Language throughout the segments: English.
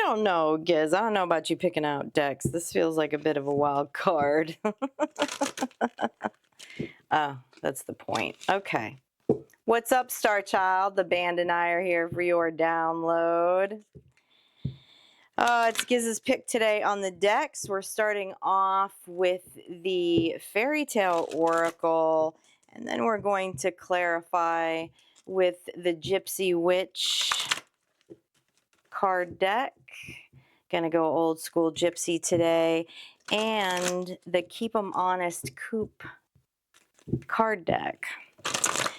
don't know, Giz. I don't know about you picking out decks. This feels like a bit of a wild card. Oh, that's the point. Okay. What's up, Star Child? The band and I are here for your download. It's Giz's pick today on the decks. We're starting off with the Fairy Tale Oracle, and then we're going to clarify with the Gypsy Witch card deck. Gonna go old school Gypsy today, and the Keep Them Honest Coupe card deck.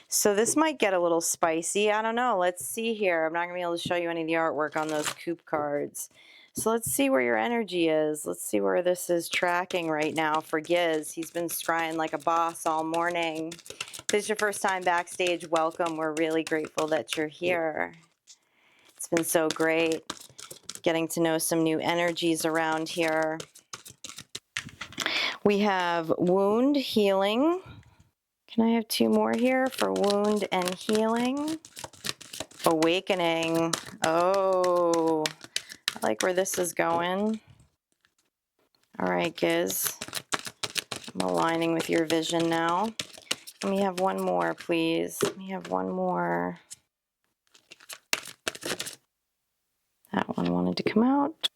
So this might get a little spicy. I don't know. Let's see here. I'm not going to be able to show you any of the artwork on those coupe cards. So let's see where your energy is. Let's see where this is tracking right now for Giz. He's been scrying like a boss all morning. If this is your first time backstage, welcome. We're really grateful that you're here. It's been so great getting to know some new energies around here. We have wound healing. Can I have two more here for wound and healing? Awakening. Oh, I like where this is going. All right, Giz. I'm aligning with your vision now. Let me have one more, please. Let me have one more. That one wanted to come out.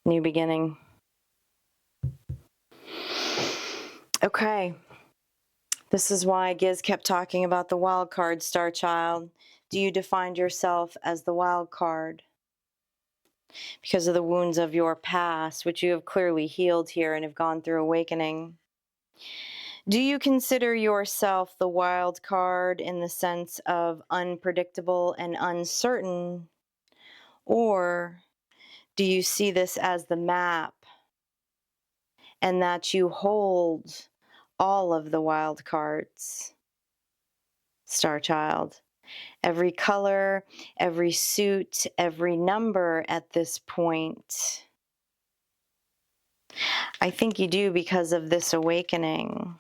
New beginning. Okay. This is why Giz kept talking about the wild card, Star Child. Do you define yourself as the wild card? Because of the wounds of your past, which you have clearly healed here and have gone through awakening. Do you consider yourself the wild card in the sense of unpredictable and uncertain? Or do you see this as the map and that you hold all of the wild cards, Star Child? Every color, every suit, every number at this point. I think you do because of this awakening.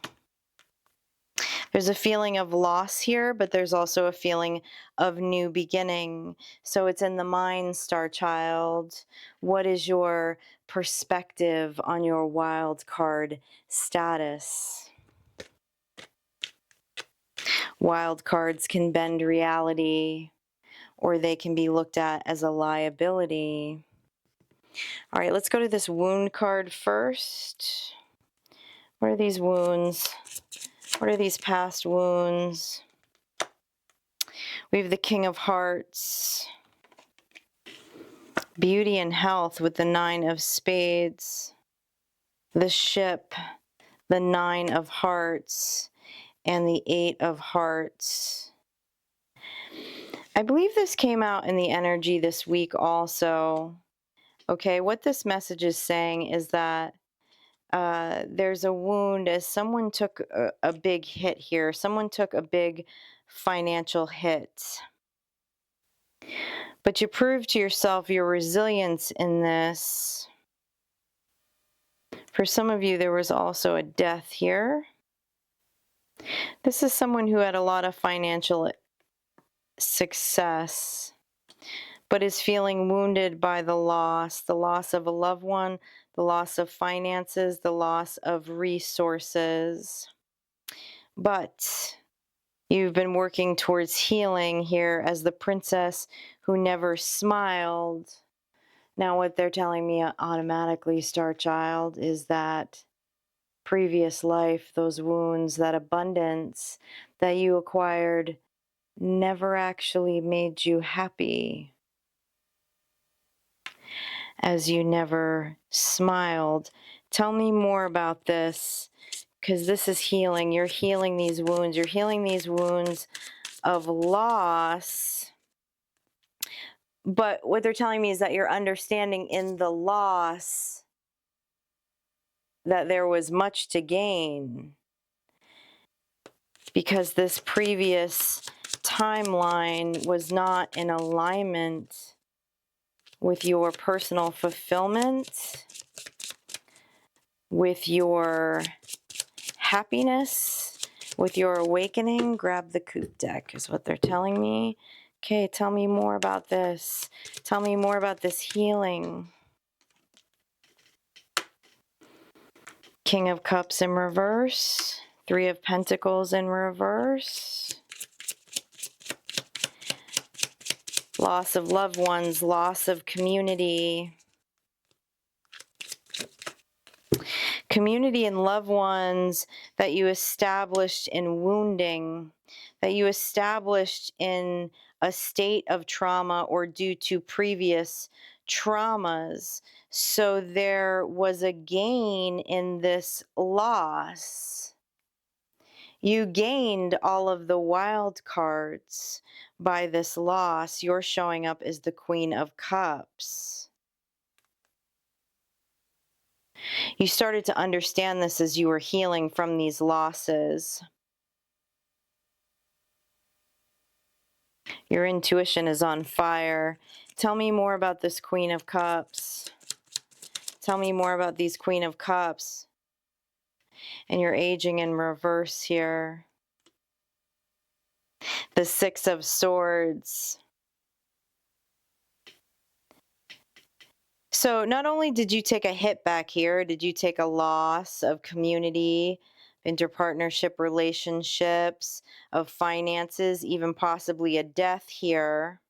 There's a feeling of loss here, but there's also a feeling of new beginning. So it's in the mind, Star Child. What is your perspective on your wild card status? Wild cards can bend reality, or they can be looked at as a liability. All right, let's go to this wound card first. What are these wounds? What are these past wounds? We have the King of Hearts. Beauty and health with the Nine of Spades. The Ship, the Nine of Hearts, and the Eight of Hearts. I believe this came out in the energy this week also. Okay, what this message is saying is that there's a wound as someone took a big hit here. Someone took a big financial hit. But you proved to yourself your resilience in this. For some of you, there was also a death here. This is someone who had a lot of financial success, but is feeling wounded by the loss of a loved one, the loss of finances, the loss of resources. But you've been working towards healing here as the princess who never smiled. Now what they're telling me automatically, Star Child, is that previous life, those wounds, that abundance that you acquired never actually made you happy, as you never smiled. Tell me more about this, because this is healing. You're healing these wounds. You're healing these wounds of loss. But what they're telling me is that you're understanding in the loss that there was much to gain, because this previous timeline was not in alignment with your personal fulfillment, with your happiness, with your awakening. Grab the coupe deck is what they're telling me. Okay, tell me more about this. Tell me more about this healing. King of Cups in reverse. Three of Pentacles in reverse. Loss of loved ones, loss of community. Community and loved ones that you established in wounding, that you established in a state of trauma or due to previous traumas. So there was a gain in this loss. You gained all of the wild cards by this loss. You're showing up as the Queen of Cups. You started to understand this as you were healing from these losses. Your intuition is on fire. Tell me more about this Queen of Cups. Tell me more about these Queen of Cups. And you're aging in reverse here. The Six of Swords. So not only did you take a hit back here, did you take a loss of community, interpartnership relationships, of finances, even possibly a death here.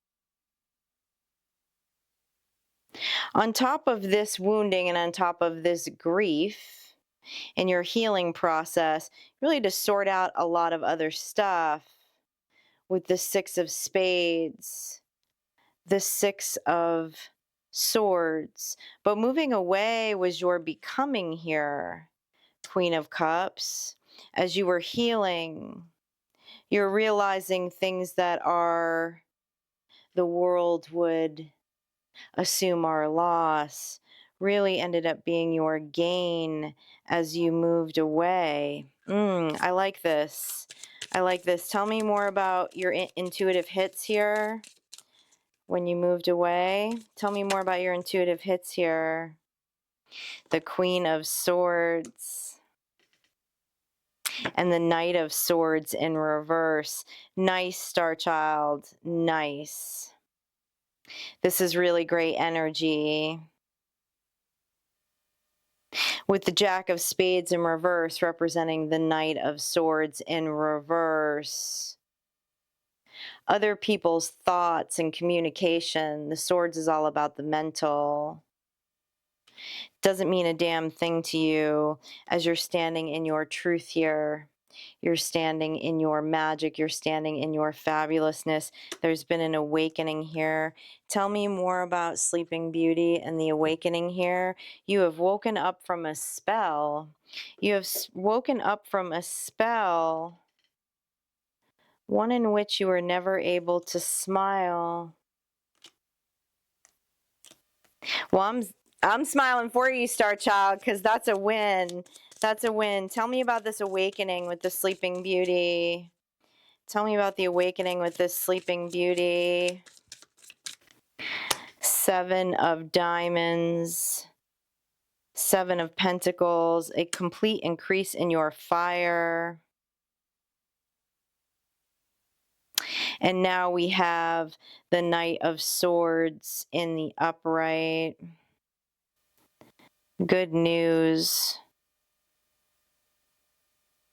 On top of this wounding and on top of this grief in your healing process, really to sort out a lot of other stuff with the Six of Spades, the Six of Swords. But moving away was your becoming here, Queen of Cups. As you were healing, you're realizing things that are the world would assume are loss really ended up being your gain as you moved away. I like this. I like this. Tell me more about your intuitive hits here when you moved away. Tell me more about your intuitive hits here. The Queen of Swords and the Knight of Swords in reverse. Nice, Star Child. Nice. This is really great energy. With the Jack of Spades in reverse representing the Knight of Swords in reverse. Other people's thoughts and communication. The Swords is all about the mental. Doesn't mean a damn thing to you as you're standing in your truth here. You're standing in your magic. You're standing in your fabulousness. There's been an awakening here. Tell me more about Sleeping Beauty and the awakening here. You have woken up from a spell. You have woken up from a spell, one in which you were never able to smile. Well, I'm smiling for you, Star Child, because that's a win. That's a win. Tell me about this awakening with the Sleeping Beauty. Tell me about the awakening with this Sleeping Beauty. Seven of Diamonds. Seven of Pentacles. A complete increase in your fire. And now we have the Knight of Swords in the upright. Good news.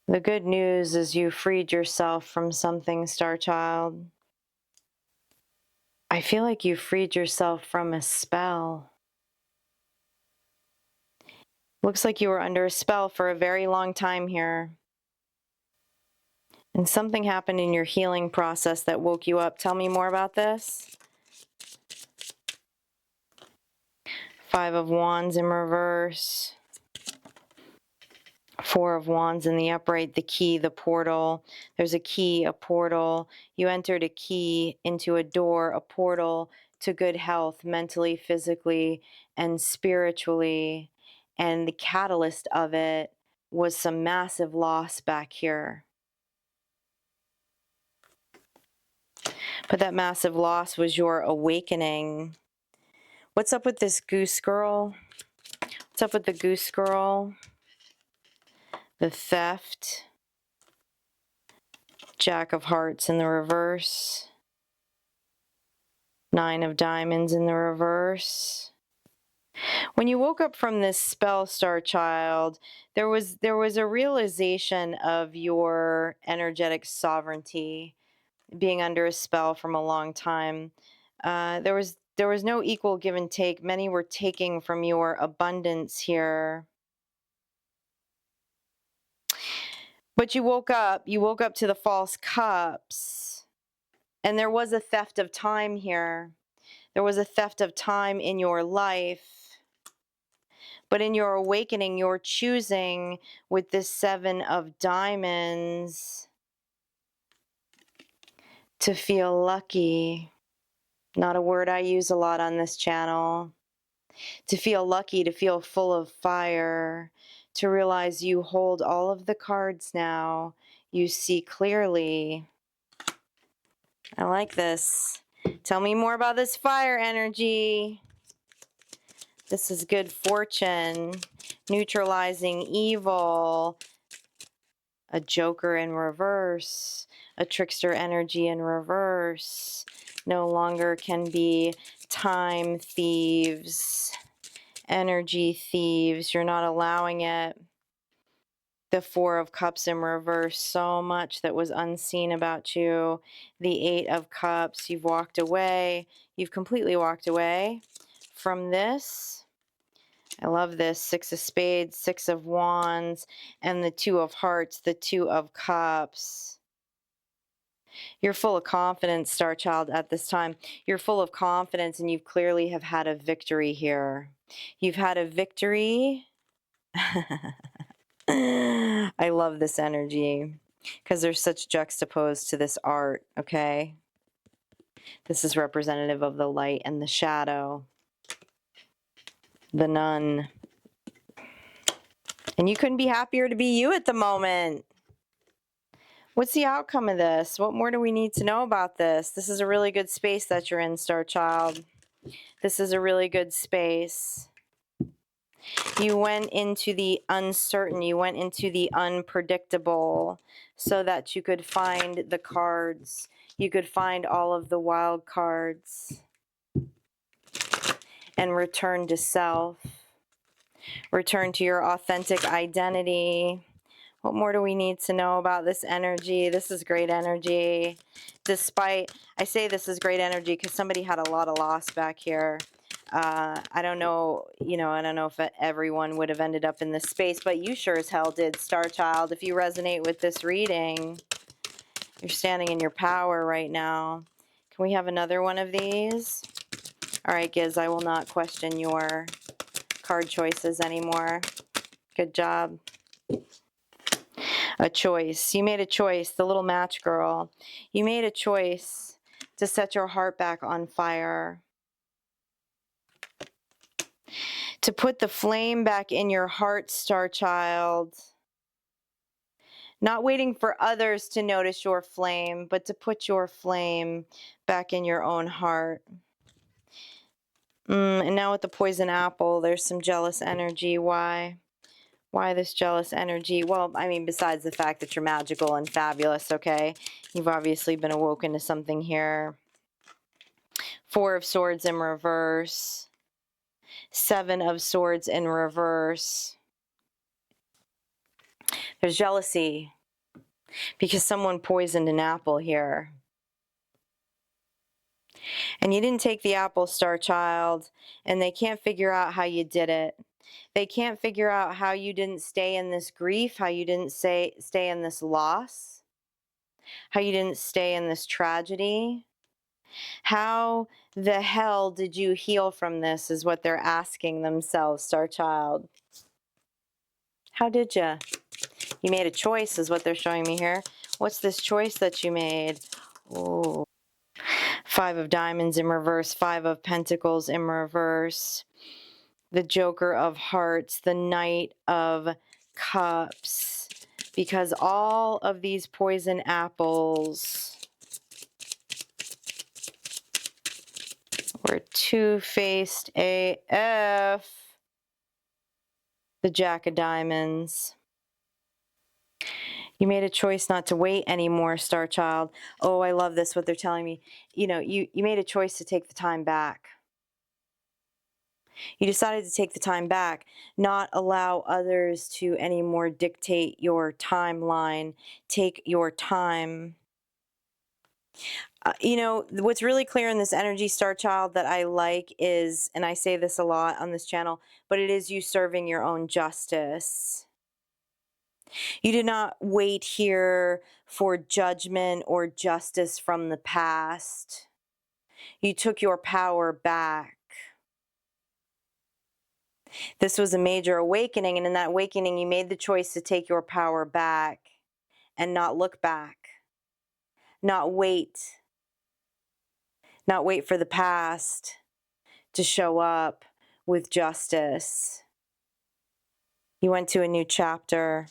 The good news is you freed yourself from something, Star Child. I feel like you freed yourself from a spell. Looks like you were under a spell for a very long time here. And something happened in your healing process that woke you up. Tell me more about this. Five of Wands in reverse. Four of Wands in the upright, the key, the portal. There's a key, a portal. You entered a key into a door, a portal to good health, mentally, physically, and spiritually. And the catalyst of it was some massive loss back here. But that massive loss was your awakening. What's up with this goose girl? What's up with the goose girl? The theft. Jack of Hearts in the reverse. 9 of Diamonds in the reverse. When you woke up from this spell, Star Child, there was a realization of your energetic sovereignty, being under a spell from a long time. There was no equal give and take. Many were taking from your abundance here. But you woke up to the false cups, and there was a theft of time here. There was a theft of time in your life. But in your awakening, you're choosing with this 7 of Diamonds to feel lucky. Not a word I use a lot on this channel. To feel lucky, to feel full of fire, to realize you hold all of the cards now. You see clearly. I like this. Tell me more about this fire energy. This is good fortune. Neutralizing evil. A Joker in reverse. A Trickster energy in reverse. No longer can be time thieves. Energy thieves. You're not allowing it. The 4 of Cups in reverse. So much that was unseen about you. The 8 of Cups. You've walked away. You've completely walked away from this. I love this. 6 of Spades, 6 of Wands, and the 2 of Hearts, the 2 of Cups. You're full of confidence, Star Child, at this time. You're full of confidence, and you clearly have had a victory here. You've had a victory. I love this energy because they're such juxtaposed to this art, okay? This is representative of the light and the shadow. The Nun. And you couldn't be happier to be you at the moment. What's the outcome of this? What more do we need to know about this? This is a really good space that you're in, Star Child. This is a really good space. You went into the uncertain. You went into the unpredictable so that you could find the cards. You could find all of the wild cards and return to self. Return to your authentic identity. What more do we need to know about this energy? This is great energy. Despite, I say this is great energy because somebody had a lot of loss back here. I don't know, I don't know if everyone would have ended up in this space, but you sure as hell did, Star Child. If you resonate with this reading, you're standing in your power right now. Can we have another one of these? All right, Giz, I will not question your card choices anymore. Good job. A choice. You made a choice, the little match girl. You made a choice to set your heart back on fire. To put the flame back in your heart, Star Child. Not waiting for others to notice your flame, but to put your flame back in your own heart. And now with the poison apple, there's some jealous energy. Why? Why this jealous energy? Well, I mean, besides the fact that you're magical and fabulous, okay? You've obviously been awoken to something here. 4 of Swords in reverse. 7 of Swords in reverse. There's jealousy because someone poisoned an apple here. And you didn't take the apple, Star Child, and they can't figure out how you did it. They can't figure out how you didn't stay in this grief, how you didn't stay in this loss, how you didn't stay in this tragedy. How the hell did you heal from this is what they're asking themselves, Star Child. How did you? You made a choice is what they're showing me here. What's this choice that you made? Oh, 5 of Diamonds in reverse, 5 of Pentacles in reverse, the Joker of Hearts, the Knight of Cups, because all of these poison apples were two-faced AF. The Jack of Diamonds. You made a choice not to wait anymore, Star Child. Oh, I love this, what they're telling me. You know, you made a choice to take the time back. You decided to take the time back, not allow others to anymore dictate your timeline. Take your time. You know, what's really clear in this energy, Star Child, that I like is, and I say this a lot on this channel, but it is you serving your own justice. You did not wait here for judgment or justice from the past. You took your power back. This was a major awakening, and in that awakening, you made the choice to take your power back and not look back, not wait for the past to show up with justice. You went to a new chapter.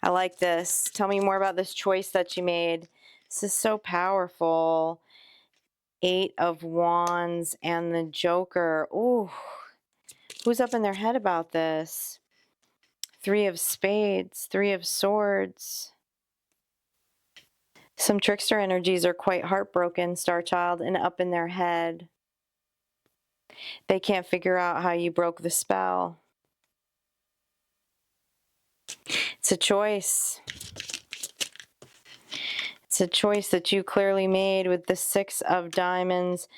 I like this. Tell me more about this choice that you made. This is so powerful. 8 of Wands and the Joker. Ooh, who's up in their head about this? 3 of Spades, 3 of Swords. Some trickster energies are quite heartbroken, Star Child, and up in their head. They can't figure out how you broke the spell. It's a choice. It's a choice that you clearly made with the 6 of Diamonds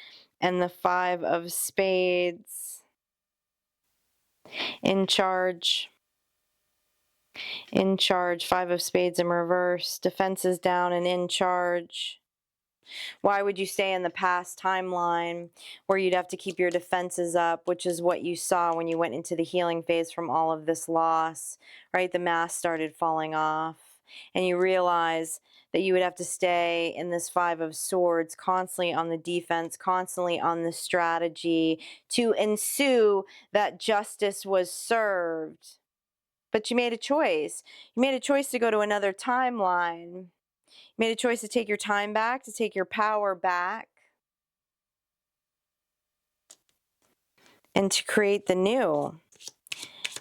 and the 5 of Spades. In charge. In charge. 5 of Spades in reverse. Defenses down and in charge. Why would you stay in the past timeline where you'd have to keep your defenses up, which is what you saw when you went into the healing phase from all of this loss, right? The mask started falling off, and you realize that you would have to stay in this 5 of Swords, constantly on the defense, constantly on the strategy to ensue that justice was served. But you made a choice. You made a choice to go to another timeline. You made a choice to take your time back, to take your power back, and to create the new.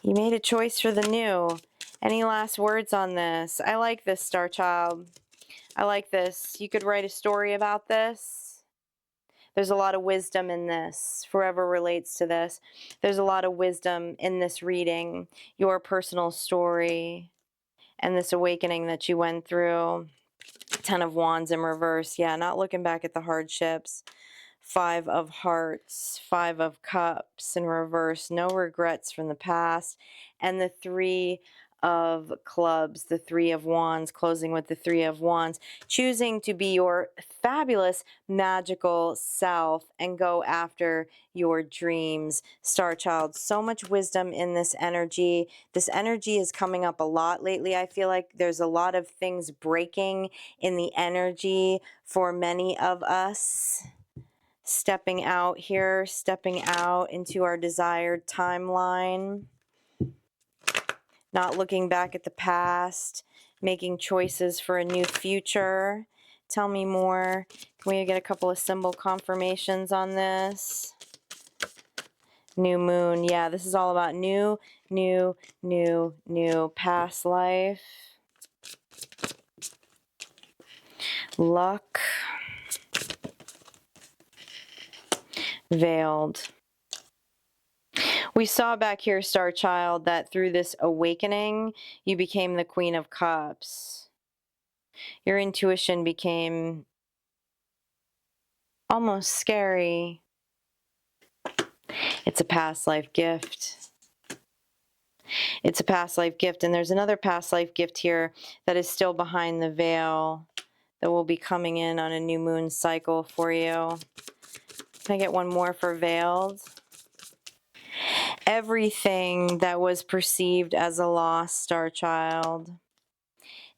You made a choice for the new. Any last words on this? I like this, Star Child. I like this. You could write a story about this. There's a lot of wisdom in this, forever relates to this. There's a lot of wisdom in this reading, your personal story, and this awakening that you went through. 10 of Wands in reverse. Yeah, not looking back at the hardships. 5 of Hearts, 5 of Cups in reverse. No regrets from the past. And the 3 of Clubs, the 3 of Wands, closing with the 3 of Wands. Choosing to be your fabulous, magical self and go after your dreams, Star Child. So much wisdom in this energy. This energy is coming up a lot lately. I feel like there's a lot of things breaking in the energy for many of us. Stepping out here, stepping out into our desired timeline. Not looking back at the past, making choices for a new future. Tell me more. Can we get a couple of symbol confirmations on this? New moon. Yeah, this is all about new, past life. Luck. Veiled. We saw back here, Star Child, that through this awakening, you became the Queen of Cups. Your intuition became almost scary. It's a past life gift. It's a past life gift, and there's another past life gift here that is still behind the veil that will be coming in on a new moon cycle for you. Can I get one more for veiled? Everything that was perceived as a loss, Star Child.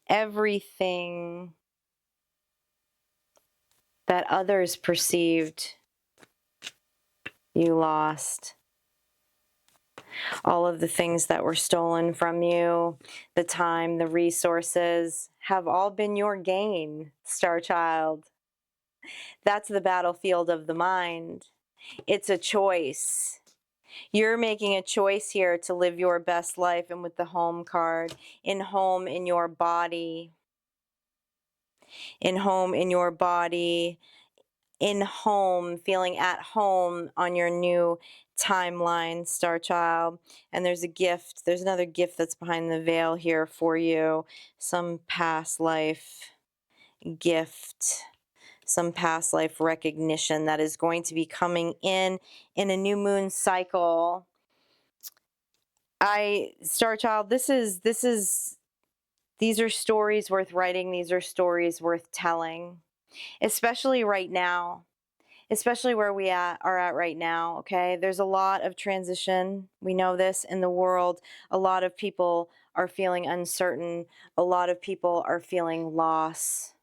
Everything that others perceived you lost. All of the things that were stolen from you, the time, the resources, have all been your gain, Star Child. That's the battlefield of the mind. It's a choice. You're making a choice here to live your best life. And with the home card, in home, in your body, in home, in your body, in home, feeling at home on your new timeline, Star Child. And there's a gift, there's another gift that's behind the veil here for you. Some past life gift, some past life recognition that is going to be coming in a new moon cycle. Star Child, these are stories worth writing. These are stories worth telling, especially right now, especially where are at right now. Okay. There's a lot of transition. We know this in the world. A lot of people are feeling uncertain. A lot of people are feeling loss.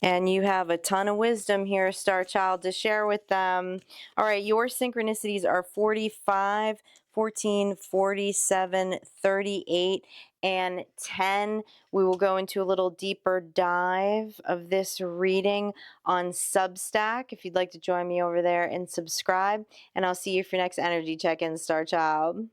And you have a ton of wisdom here, Star Child, to share with them. All right, your synchronicities are 45, 14, 47, 38, and 10. We will go into a little deeper dive of this reading on Substack if you'd like to join me over there and subscribe. And I'll see you for your next energy check-in, Star Child.